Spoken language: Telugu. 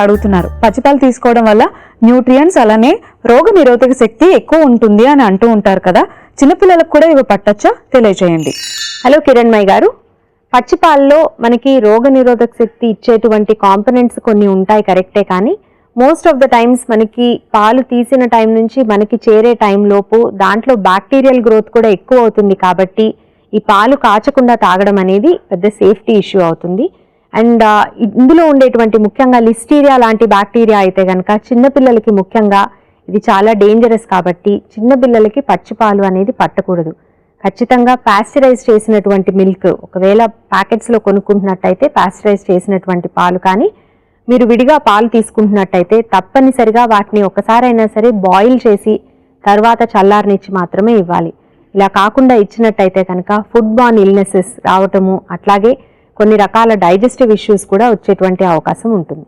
అడుగుతున్నారు. పచ్చిపాలు తీసుకోవడం వల్ల న్యూట్రియంట్స్ అలానే రోగ నిరోధక శక్తి ఎక్కువ ఉంటుంది అని అంటూ ఉంటారు కదా, చిన్నపిల్లలకు కూడా ఇవి పట్టొచ్చా? తెలియజేయండి. హలో కిరణ్మయ్య గారు, పచ్చిపాలలో మనకి రోగ నిరోధక శక్తి ఇచ్చేటువంటి కాంపోనెంట్స్ కొన్ని ఉంటాయి, కరెక్టే. కానీ మోస్ట్ ఆఫ్ ద టైమ్స్ మనకి పాలు తీసిన టైం నుంచి మనకి చేరే టైం లోపు దాంట్లో బ్యాక్టీరియల్ గ్రోత్ కూడా ఎక్కువ అవుతుంది. కాబట్టి ఈ పాలు కాచకుండా తాగడం అనేది పెద్ద సేఫ్టీ ఇష్యూ అవుతుంది. అండ్ ఇందులో ఉండేటువంటి ముఖ్యంగా లిస్టీరియా లాంటి బ్యాక్టీరియా అయితే కనుక చిన్నపిల్లలకి ముఖ్యంగా ఇది చాలా డేంజరస్. కాబట్టి చిన్నపిల్లలకి పచ్చిపాలు అనేది పట్టకూడదు. ఖచ్చితంగా పాస్చరైజ్ చేసినటువంటి మిల్క్, ఒకవేళ ప్యాకెట్స్లో కొనుక్కుంటున్నట్టయితే పాస్చరైజ్ చేసినటువంటి పాలు కానీ మీరు విడిగా పాలు తీసుకుంటున్నట్టయితే తప్పనిసరిగా వాటిని ఒకసారైనా సరే బాయిల్ చేసి తర్వాత చల్లారనిచ్చి మాత్రమే ఇవ్వాలి. ఇలా కాకుండా ఇచ్చినట్టయితే కనుక ఫుడ్ బార్న్ ఇల్నెసెస్ రావటము, అట్లాగే కొన్ని రకాల డైజెస్టివ్ ఇష్యూస్ కూడా వచ్చేటువంటి అవకాశం ఉంటుంది.